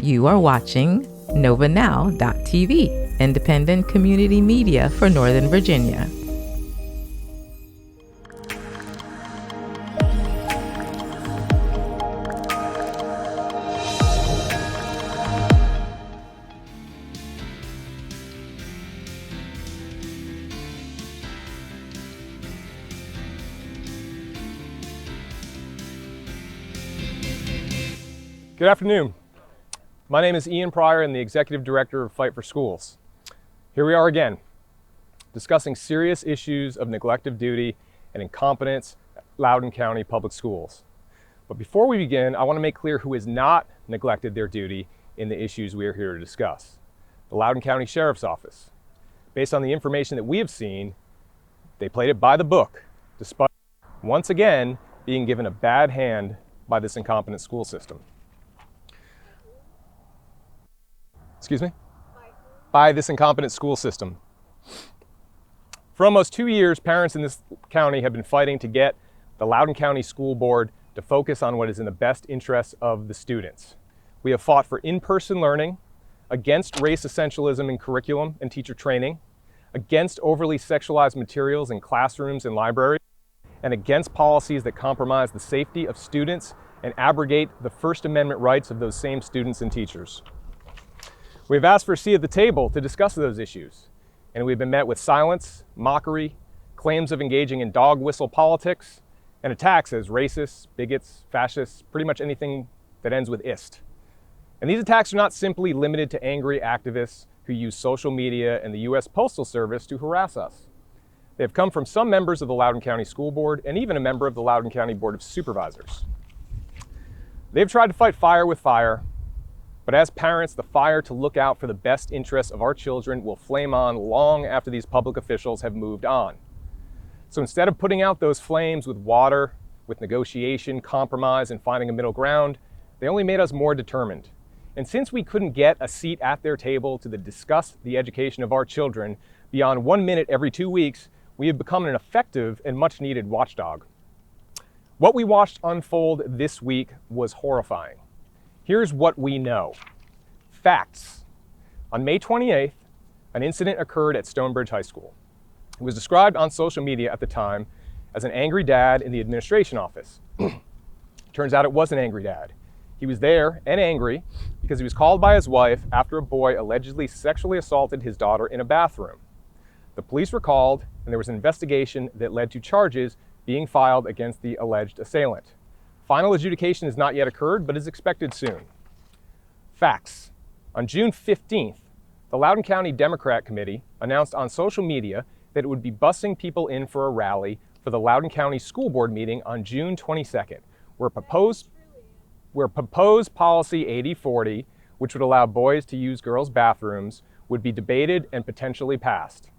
You are watching NovaNow.tv, independent community media for Northern Virginia. Good afternoon. My name is Ian Pryor. I'm the Executive Director of Fight for Schools. Here we are again, discussing serious issues of neglect of duty and incompetence at Loudoun County Public Schools. But before we begin, I want to make clear who has not neglected their duty in the issues we are here to discuss. The Loudoun County Sheriff's Office. Based on the information that we have seen, they played it by the book, despite once again being given a bad hand by this incompetent school system. By this incompetent school system. For almost 2 years, parents in this county have been fighting to get the Loudoun County School Board to focus on what is in the best interests of the students. We have fought for in-person learning, against race essentialism in curriculum and teacher training, against overly sexualized materials in classrooms and libraries, and against policies that compromise the safety of students and abrogate the First Amendment rights of those same students and teachers. We've asked for a seat at the table to discuss those issues, and we've been met with silence, mockery, claims of engaging in dog whistle politics, and attacks as racists, bigots, fascists, pretty much anything that ends with "ist." And these attacks are not simply limited to angry activists who use social media and the U.S. Postal Service to harass us. They have come from some members of the Loudoun County School Board and even a member of the Loudoun County Board of Supervisors. They've tried to fight fire with fire, but as parents, the fire to look out for the best interests of our children will flame on long after these public officials have moved on. So instead of putting out those flames with water, with negotiation, compromise, and finding a middle ground, they only made us more determined. And since we couldn't get a seat at their table to discuss the education of our children beyond 1 minute every 2 weeks, we have become an effective and much needed watchdog. What we watched unfold this week was horrifying. Here's what we know. Facts. On May 28th, an incident occurred at Stonebridge High School. It was described on social media at the time as an angry dad in the administration office. Turns out it was an angry dad. He was there and angry because he was called by his wife after a boy allegedly sexually assaulted his daughter in a bathroom. The police were called, and there was an investigation that led to charges being filed against the alleged assailant. Final adjudication has not yet occurred, but is expected soon. Facts. On June 15th, the Loudoun County Democrat Committee announced on social media that it would be busing people in for a rally for the Loudoun County School Board meeting on June 22nd, where proposed policy 8040, which would allow boys to use girls' bathrooms, would be debated and potentially passed.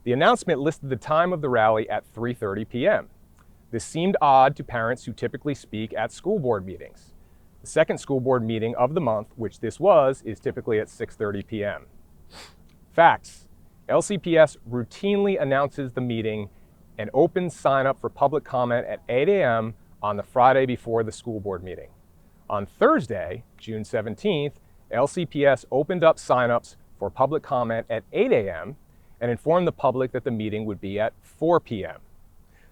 The announcement listed the time of the rally at 3:30 p.m. This seemed odd to parents who typically speak at school board meetings. The second school board meeting of the month, which this was, is typically at 6:30 p.m. Facts. LCPS routinely announces the meeting and opens sign up for public comment at 8 a.m. on the Friday before the school board meeting. On Thursday, June 17th, LCPS opened up signups for public comment at 8 a.m. and informed the public that the meeting would be at 4 p.m.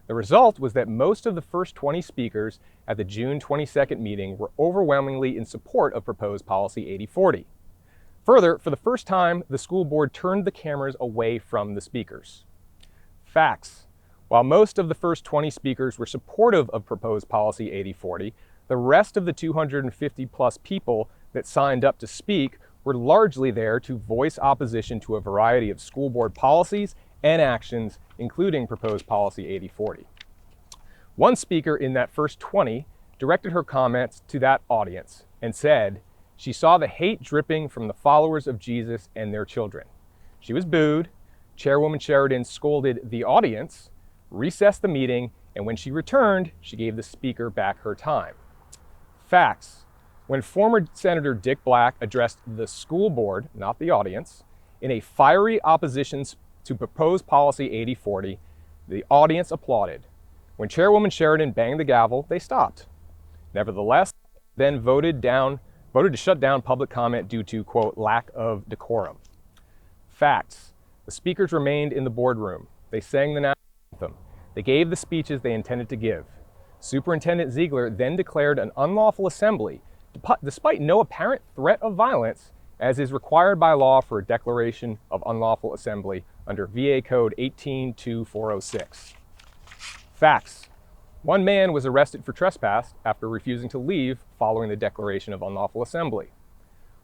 The result was that most of the first 20 speakers at the June 22nd meeting were overwhelmingly in support of proposed policy 8040. Further, for the first time, the school board turned the cameras away from the speakers. Facts. While most of the first 20 speakers were supportive of proposed policy 8040, the rest of the 250 plus people that signed up to speak were largely there to voice opposition to a variety of school board policies and actions, including proposed policy 8040. One speaker in that first 20 directed her comments to that audience and said she saw the hate dripping from the followers of Jesus and their children. She was booed. Chairwoman Sheridan scolded the audience, recessed the meeting, and when she returned, she gave the speaker back her time. Facts. When former Senator Dick Black addressed the school board, not the audience, in a fiery opposition to proposed policy 8040, the audience applauded. When Chairwoman Sheridan banged the gavel, they stopped. Nevertheless, then voted voted to shut down public comment due to, quote, lack of decorum. Facts. The speakers remained in the boardroom. They sang the national anthem. They gave the speeches they intended to give. Superintendent Ziegler then declared an unlawful assembly, despite no apparent threat of violence, as is required by law for a declaration of unlawful assembly under VA Code 18-2406. Facts. One man was arrested for trespass after refusing to leave following the declaration of unlawful assembly.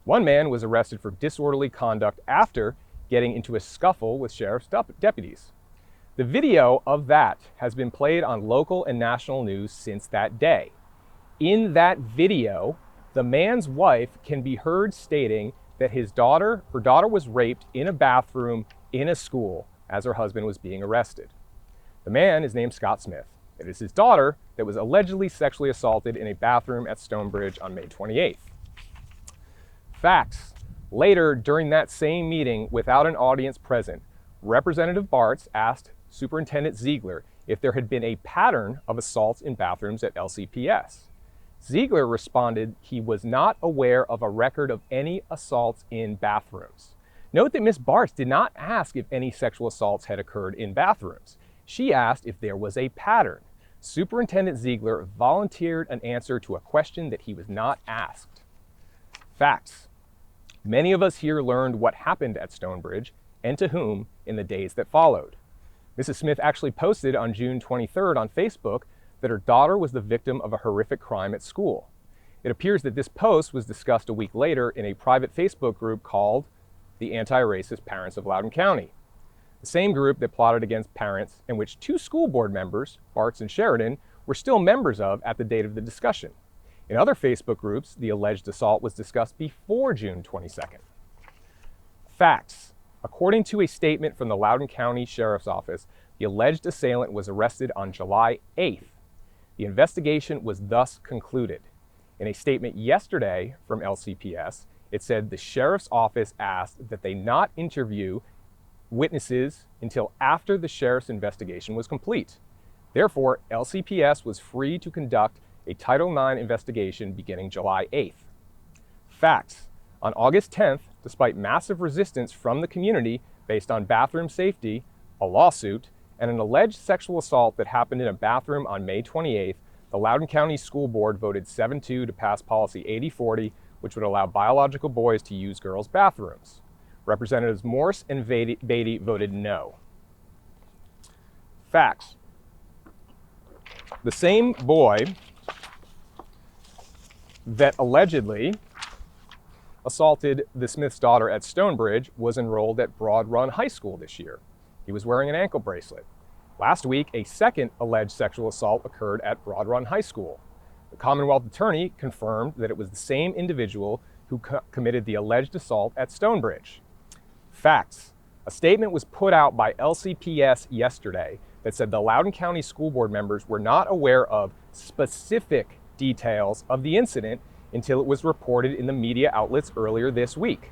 One man was arrested for disorderly conduct after getting into a scuffle with sheriff's deputies. The video of that has been played on local and national news since that day. In that video, the man's wife can be heard stating that her daughter was raped in a bathroom in a school as her husband was being arrested. The man is named Scott Smith. It is his daughter that was allegedly sexually assaulted in a bathroom at Stonebridge on May 28th. Facts. Later, during that same meeting, without an audience present, Representative Bartz asked Superintendent Ziegler if there had been a pattern of assaults in bathrooms at LCPS. Ziegler responded he was not aware of a record of any assaults in bathrooms. Note that Ms. Bartz did not ask if any sexual assaults had occurred in bathrooms. She asked if there was a pattern. Superintendent Ziegler volunteered an answer to a question that he was not asked. Facts. Many of us here learned what happened at Stonebridge and to whom in the days that followed. Mrs. Smith actually posted on June 23rd on Facebook that her daughter was the victim of a horrific crime at school. It appears that this post was discussed a week later in a private Facebook group called the Anti-Racist Parents of Loudoun County, the same group that plotted against parents and which two school board members, Bartz and Sheridan, were still members of at the date of the discussion. In other Facebook groups, the alleged assault was discussed before June 22nd. Facts. According to a statement from the Loudoun County Sheriff's Office, the alleged assailant was arrested on July 8th. The investigation was thus concluded. In a statement yesterday from LCPS, it said the Sheriff's Office asked that they not interview witnesses until after the Sheriff's investigation was complete. Therefore, LCPS was free to conduct a Title IX investigation beginning July 8th. Facts. On August 10th, despite massive resistance from the community based on bathroom safety, a lawsuit, and an alleged sexual assault that happened in a bathroom on May 28th, the Loudoun County School Board voted 7-2 to pass Policy 8040, which would allow biological boys to use girls' bathrooms. Representatives Morse and Beatty voted no. Facts. The same boy that allegedly assaulted the Smith's daughter at Stonebridge was enrolled at Broad Run High School this year. He was wearing an ankle bracelet. Last week, a second alleged sexual assault occurred at Broad Run High School. The Commonwealth Attorney confirmed that it was the same individual who committed the alleged assault at Stonebridge. Facts. A statement was put out by LCPS yesterday that said the Loudoun County School Board members were not aware of specific details of the incident until it was reported in the media outlets earlier this week.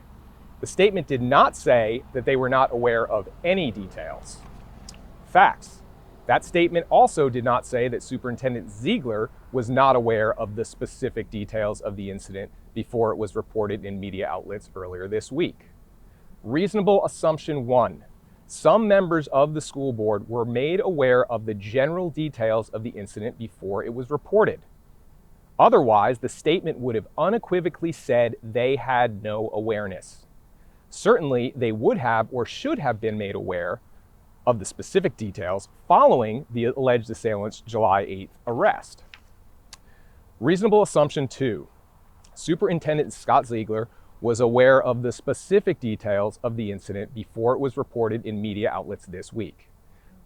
The statement did not say that they were not aware of any details. Facts. That statement also did not say that Superintendent Ziegler was not aware of the specific details of the incident before it was reported in media outlets earlier this week. Reasonable assumption 1. Some members of the school board were made aware of the general details of the incident before it was reported. Otherwise, the statement would have unequivocally said they had no awareness. Certainly, they would have or should have been made aware of the specific details following the alleged assailant's July 8th arrest. Reasonable assumption 2. Superintendent Scott Ziegler was aware of the specific details of the incident before it was reported in media outlets this week.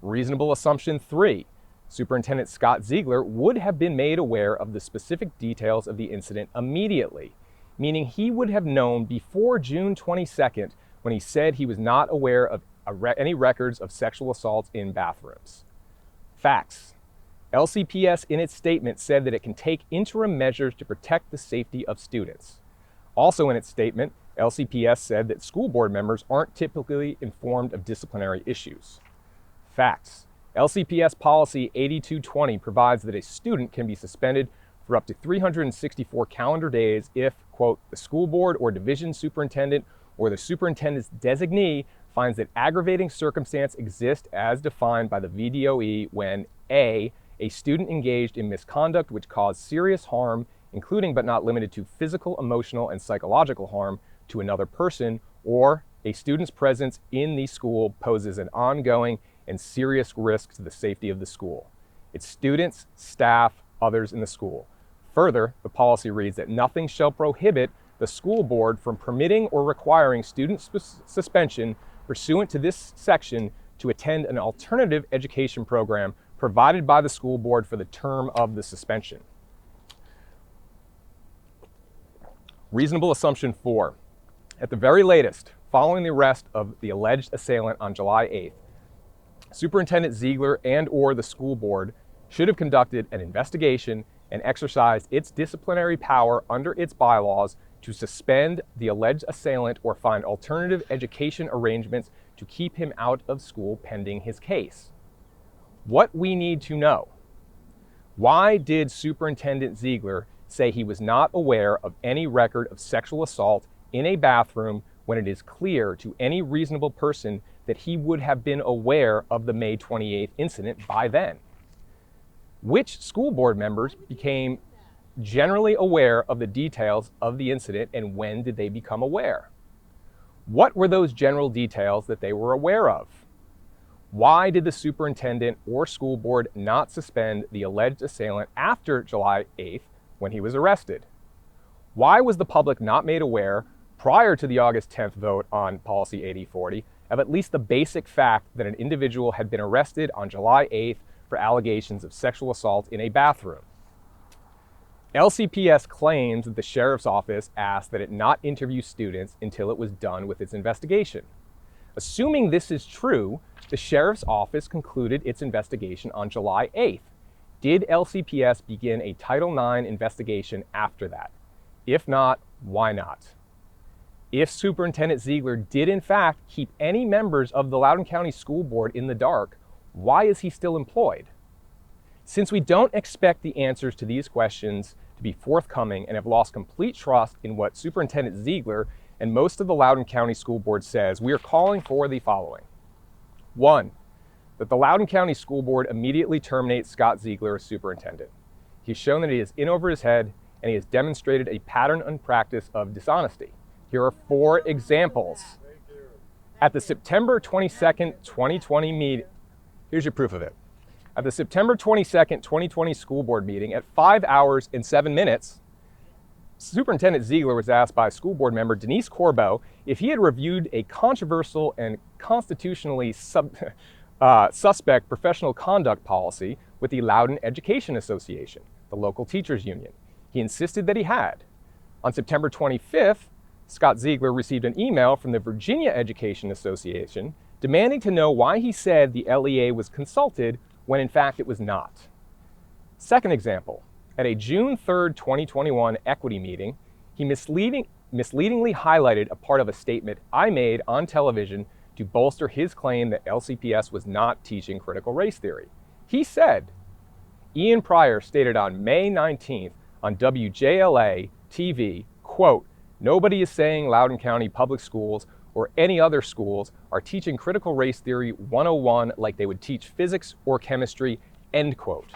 Reasonable assumption 3. Superintendent Scott Ziegler would have been made aware of the specific details of the incident immediately, meaning he would have known before June 22nd when he said he was not aware of any records of sexual assaults in bathrooms. Facts. LCPS in its statement said that it can take interim measures to protect the safety of students. Also in its statement, LCPS said that school board members aren't typically informed of disciplinary issues. Facts. LCPS policy 8220 provides that a student can be suspended for up to 364 calendar days if, quote, the school board or division superintendent or the superintendent's designee finds that aggravating circumstance exists as defined by the VDOE when A, a student engaged in misconduct which caused serious harm, including but not limited to physical, emotional, and psychological harm to another person, or a student's presence in the school poses an ongoing and serious risk to the safety of the school, its students, staff, others in the school. Further, the policy reads that nothing shall prohibit the school board from permitting or requiring student suspension pursuant to this section to attend an alternative education program provided by the school board for the term of the suspension. Reasonable assumption 4. At the very latest, following the arrest of the alleged assailant on July 8th, Superintendent Ziegler and/or the school board should have conducted an investigation and exercised its disciplinary power under its bylaws to suspend the alleged assailant or find alternative education arrangements to keep him out of school pending his case. What we need to know: why did Superintendent Ziegler say he was not aware of any record of sexual assault in a bathroom when it is clear to any reasonable person that he would have been aware of the May 28th incident by then? Which school board members became generally aware of the details of the incident, and when did they become aware? What were those general details that they were aware of? Why did the superintendent or school board not suspend the alleged assailant after July 8th when he was arrested? Why was the public not made aware prior to the August 10th vote on Policy 8040 of at least the basic fact that an individual had been arrested on July 8th for allegations of sexual assault in a bathroom? LCPS claims that the sheriff's office asked that it not interview students until it was done with its investigation. Assuming this is true, the sheriff's office concluded its investigation on July 8th. Did LCPS begin a Title IX investigation after that? If not, why not? If Superintendent Ziegler did in fact keep any members of the Loudoun County School Board in the dark, why is he still employed? Since we don't expect the answers to these questions to be forthcoming and have lost complete trust in what Superintendent Ziegler and most of the Loudoun County School Board says, we are calling for the following. 1, that the Loudoun County School Board immediately terminate Scott Ziegler as superintendent. He's shown that he is in over his head, and he has demonstrated a pattern and practice of dishonesty. Here are 4 examples. At the September 22nd, 2020 meeting, here's your proof of it. At the September 22nd, 2020 school board meeting at 5 hours and 7 minutes, Superintendent Ziegler was asked by school board member Denise Corbeau if he had reviewed a controversial and constitutionally suspect professional conduct policy with the Loudoun Education Association, the local teachers union. He insisted that he had. On September 25th, Scott Ziegler received an email from the Virginia Education Association demanding to know why he said the LEA was consulted when in fact it was not. Second example, at a June 3rd, 2021 equity meeting, he misleadingly highlighted a part of a statement I made on television to bolster his claim that LCPS was not teaching critical race theory. He said, Ian Pryor stated on May 19th on WJLA TV, quote, "Nobody is saying Loudoun County Public Schools or any other schools are teaching critical race theory 101 like they would teach physics or chemistry," end quote.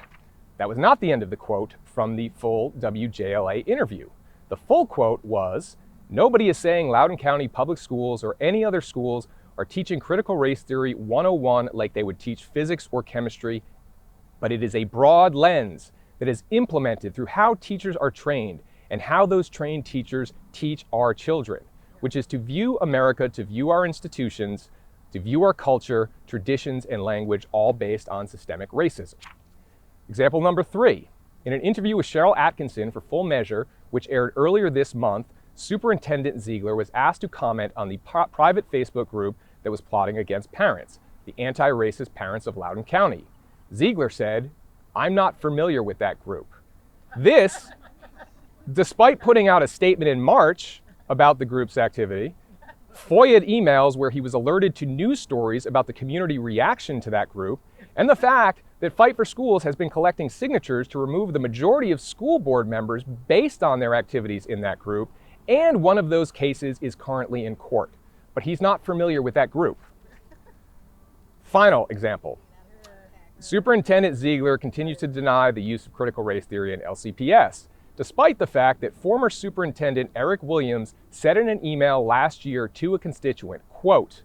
That was not the end of the quote from the full WJLA interview. The full quote was, "Nobody is saying Loudoun County Public Schools or any other schools are teaching critical race theory 101 like they would teach physics or chemistry, but it is a broad lens that is implemented through how teachers are trained and how those trained teachers teach our children, which is to view America, to view our institutions, to view our culture, traditions, and language, all based on systemic racism." Example number 3. In an interview with Cheryl Atkinson for Full Measure, which aired earlier this month, Superintendent Ziegler was asked to comment on the private Facebook group that was plotting against parents, the anti-racist parents of Loudoun County. Ziegler said, "I'm not familiar with that group." This, despite putting out a statement in March about the group's activity, FOIA'd emails where he was alerted to news stories about the community reaction to that group, and the fact that Fight for Schools has been collecting signatures to remove the majority of school board members based on their activities in that group, and one of those cases is currently in court. But he's not familiar with that group. Final example. Superintendent Ziegler continues to deny the use of critical race theory in LCPS, despite the fact that former Superintendent Eric Williams said in an email last year to a constituent, quote,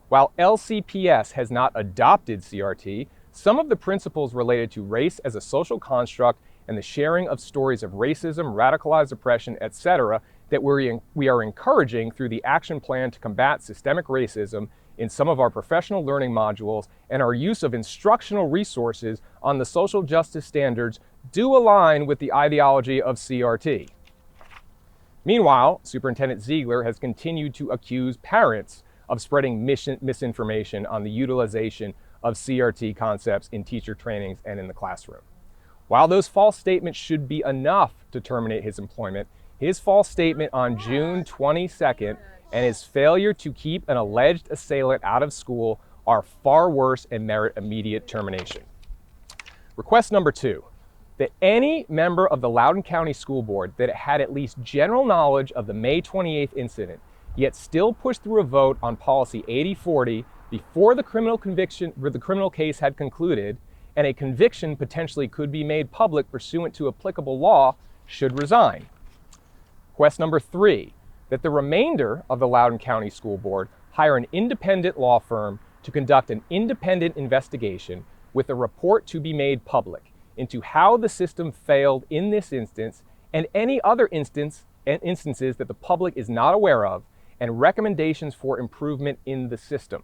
"While LCPS has not adopted CRT, some of the principles related to race as a social construct and the sharing of stories of racism, radicalized oppression, etc., that we are encouraging through the action plan to combat systemic racism in some of our professional learning modules and our use of instructional resources on the social justice standards do align with the ideology of CRT." Meanwhile, Superintendent Ziegler has continued to accuse parents of spreading misinformation on the utilization of CRT concepts in teacher trainings and in the classroom. While those false statements should be enough to terminate his employment, his false statement on June 22nd and his failure to keep an alleged assailant out of school are far worse and merit immediate termination. Request number 2, that any member of the Loudoun County School Board that had at least general knowledge of the May 28th incident, yet still pushed through a vote on policy 8040 before the criminal case had concluded and a conviction potentially could be made public pursuant to applicable law, should resign. Request number 3, that the remainder of the Loudoun County School Board hire an independent law firm to conduct an independent investigation with a report to be made public into how the system failed in this instance and any other instances that the public is not aware of, and recommendations for improvement in the system.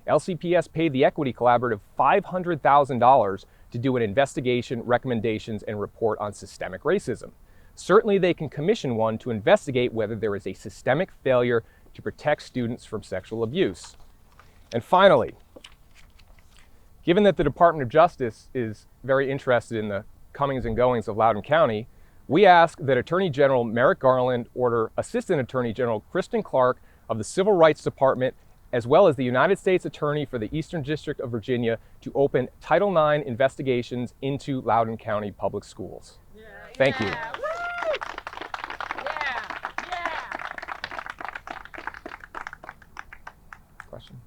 LCPS paid the Equity Collaborative $500,000 to do an investigation, recommendations, and report on systemic racism. Certainly they can commission one to investigate whether there is a systemic failure to protect students from sexual abuse. And finally, given that the Department of Justice is very interested in the comings and goings of Loudoun County, we ask that Attorney General Merrick Garland order Assistant Attorney General Kristen Clark of the Civil Rights Department, as well as the United States Attorney for the Eastern District of Virginia, to open Title IX investigations into Loudoun County Public Schools. Thank you. Question?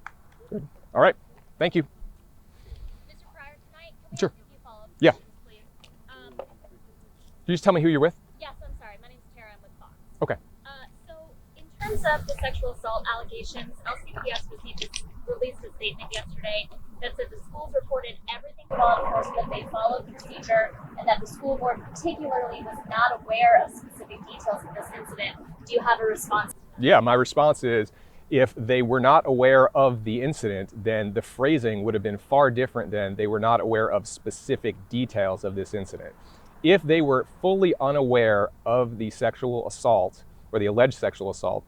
Good. All right. Thank you. Mr. Pryor, tonight, can we Sure. ask a few follow-up Yeah. questions, please? Can you just tell me who you're with? Yes, I'm sorry. My name's Tara. I'm with Fox. Okay. So, in terms of the sexual assault allegations, LCPS released a statement yesterday that said the schools reported everything to law enforcement, they followed procedure, and that the school board particularly was not aware of specific details of this incident. Do you have a response? Yeah, my response is, if they were not aware of the incident, then the phrasing would have been far different than they were not aware of specific details of this incident. If they were fully unaware of the sexual assault or the alleged sexual assault,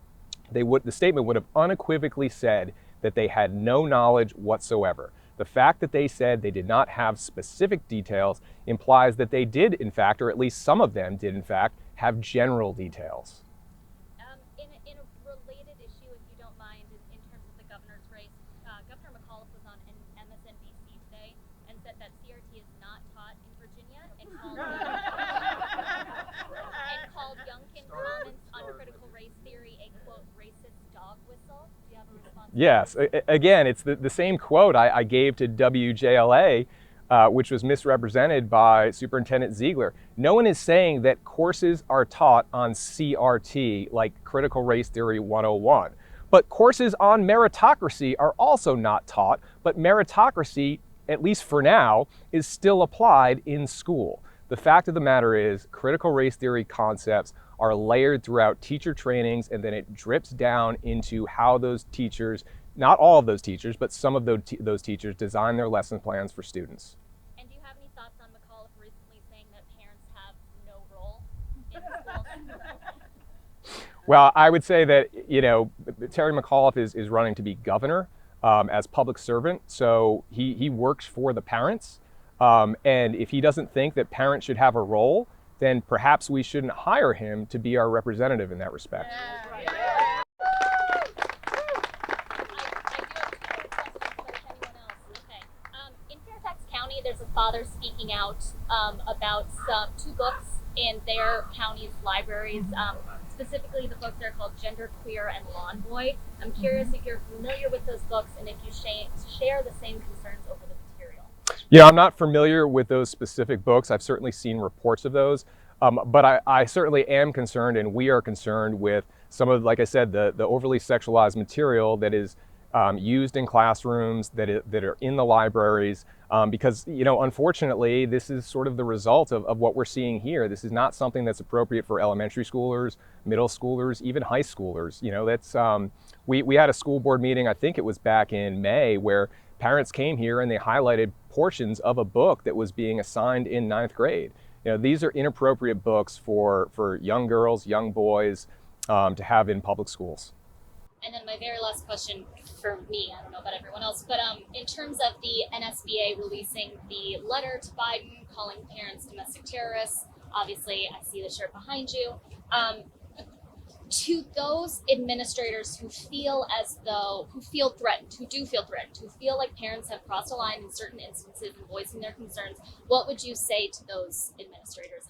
the statement would have unequivocally said that they had no knowledge whatsoever. The fact that they said they did not have specific details implies that they did, in fact, or at least some of them did, in fact, have general details. In a related issue, if you don't mind, in terms of the governor's race, Governor McAuliffe was on MSNBC today and said that CRT is not taught in Virginia, and called Youngkin comments on critical race theory a, quote, racist dog whistle. Do you have a response? Yes. Again, it's the same quote I gave to WJLA, which was misrepresented by Superintendent Ziegler. No one is saying that courses are taught on CRT, like Critical Race Theory 101. But courses on meritocracy are also not taught, but meritocracy, at least for now, is still applied in school. The fact of the matter is, critical race theory concepts are layered throughout teacher trainings, and then it drips down into how those teachers, not all of those teachers, but some of those teachers design their lesson plans for students. And do you have any thoughts on McAuliffe recently saying that parents have no role in schools? Well, I would say that, Terry McAuliffe is running to be governor as public servant, so he works for the parents. And if he doesn't think that parents should have a role, then perhaps we shouldn't hire him to be our representative in that respect. I do have two more questions, but if anyone else, okay. In Fairfax County, there's a father speaking out about two books in their county's libraries. Specifically, the books are called Gender Queer and Lawn Boy. I'm curious if you're familiar with those books and if you share the same concerns over the material. Yeah, I'm not familiar with those specific books. I've certainly seen reports of those. But I certainly am concerned, and we are concerned with some of, like I said, the overly sexualized material that is used in classrooms, that are in the libraries, because, unfortunately, this is sort of the result of what we're seeing here. This is not something that's appropriate for elementary schoolers, middle schoolers, even high schoolers. We had a school board meeting, I think it was back in May, where parents came here and they highlighted portions of a book that was being assigned in 9th grade. These are inappropriate books for young girls, young boys to have in public schools. And then my very last question for me, I don't know about everyone else, but in terms of the NSBA releasing the letter to Biden calling parents domestic terrorists, obviously I see the shirt behind you. To those administrators who feel threatened, who feel like parents have crossed a line in certain instances in voicing their concerns, what would you say to those administrators?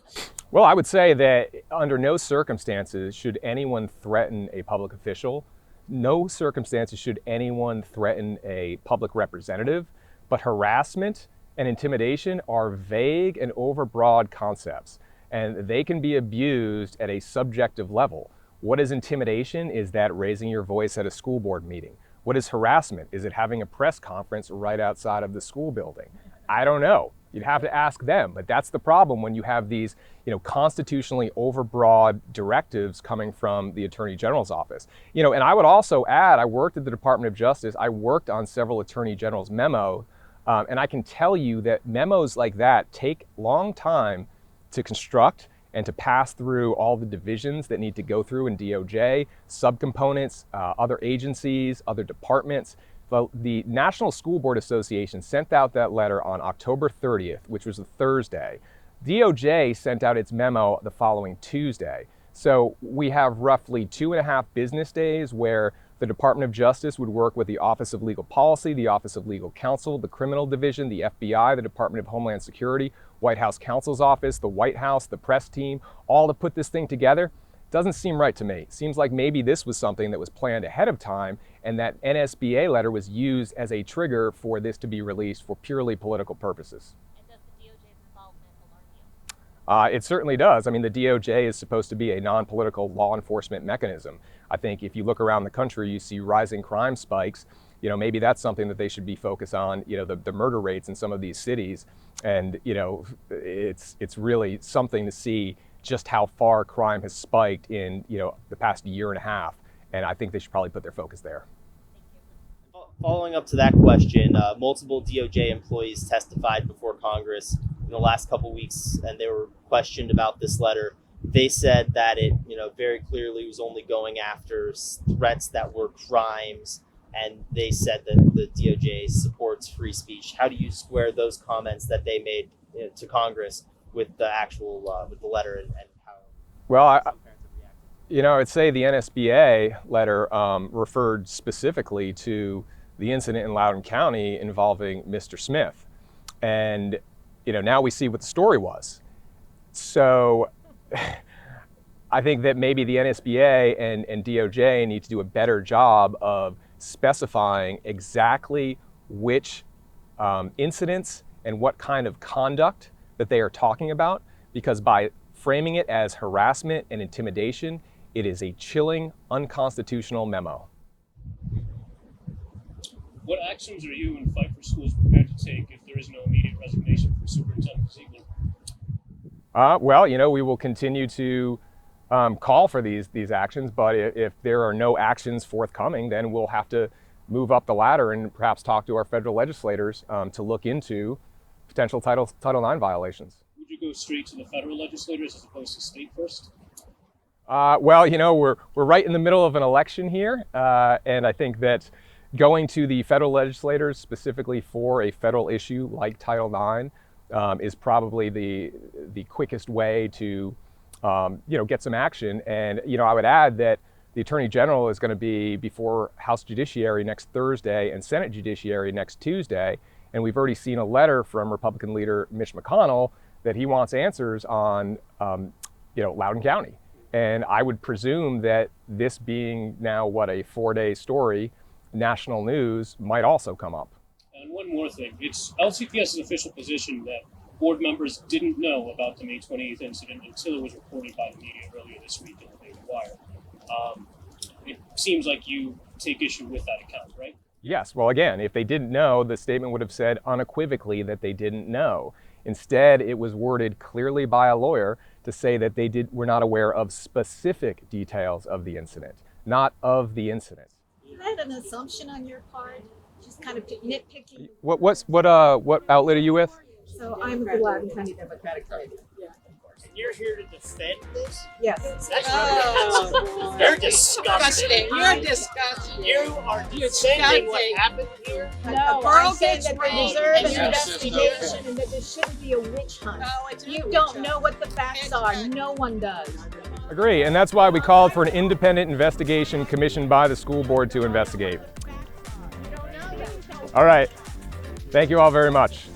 Well, I would say that under no circumstances should anyone threaten a public official. No circumstances should anyone threaten a public representative, but harassment and intimidation are vague and overbroad concepts, and they can be abused at a subjective level. What is intimidation? Is that raising your voice at a school board meeting? What is harassment? Is it having a press conference right outside of the school building? I don't know. You'd have to ask them, but that's the problem when you have these, constitutionally overbroad directives coming from the Attorney General's office. And I would also add, I worked at the Department of Justice. I worked on several Attorney General's memos, and I can tell you that memos like that take a long time to construct and to pass through all the divisions that need to go through in DOJ, subcomponents, other agencies, other departments. The National School Board Association sent out that letter on October 30th, which was a Thursday. DOJ sent out its memo the following Tuesday. So we have roughly 2.5 business days where the Department of Justice would work with the Office of Legal Policy, the Office of Legal Counsel, the Criminal Division, the FBI, the Department of Homeland Security, White House Counsel's Office, the White House, the press team, all to put this thing together. Doesn't seem right to me. Seems like maybe this was something that was planned ahead of time, and that NSBA letter was used as a trigger for this to be released for purely political purposes. And does the DOJ's involvement alarm you? It certainly does. I mean, the DOJ is supposed to be a non-political law enforcement mechanism. I think if you look around the country, you see rising crime spikes. Maybe that's something that they should be focused on, the murder rates in some of these cities. And, it's really something to see just how far crime has spiked in, the past year and a half. And I think they should probably put their focus there. Following up to that question, multiple DOJ employees testified before Congress in the last couple weeks, and they were questioned about this letter. They said that it, very clearly was only going after threats that were crimes, and they said that the DOJ supports free speech. How do you square those comments that they made to Congress with the actual with the letter and how? Well, I'd say the NSBA letter referred specifically to the incident in Loudoun County involving Mr. Smith. And, now we see what the story was. So I think that maybe the NSBA and DOJ need to do a better job of specifying exactly which incidents and what kind of conduct that they are talking about, because by framing it as harassment and intimidation, it is a chilling, unconstitutional memo. What actions are you and Fight for Schools prepared to take if there is no immediate resignation for Superintendent Ziegler? We will continue to call for these actions, but if there are no actions forthcoming, then we'll have to move up the ladder and perhaps talk to our federal legislators to look into potential Title IX violations. Would you go straight to the federal legislators as opposed to state first? We're right in the middle of an election here, and I think that going to the federal legislators specifically for a federal issue like Title IX is probably the quickest way to get some action. And I would add that the Attorney General is going to be before House Judiciary next Thursday and Senate Judiciary next Tuesday. And we've already seen a letter from Republican leader Mitch McConnell that he wants answers on, Loudoun County. And I would presume that this being now, a 4-day story, national news might also come up. And one more thing, it's LCPS's official position that board members didn't know about the May 28th incident until it was reported by the media earlier this week in the Daily Wire. It seems like you take issue with that account, right? Yes. Well, again, if they didn't know, the statement would have said unequivocally that they didn't know. Instead, it was worded clearly by a lawyer to say that were not aware of specific details of the incident, not of the incident. Is that an assumption on your part? Just kind of nitpicking? What outlet are you with? So I'm the Loudoun County Democratic Party. And you're here to defend this? Yes. That's you're disgusting. You're disgusting. You are defending what happened here. No, I'm saying that they deserve an investigation and that this shouldn't be a witch hunt. No, it's You don't know what the facts are. No one does. Agree, and that's why we called for an independent investigation commissioned by the school board to investigate. All right. Thank you all very much.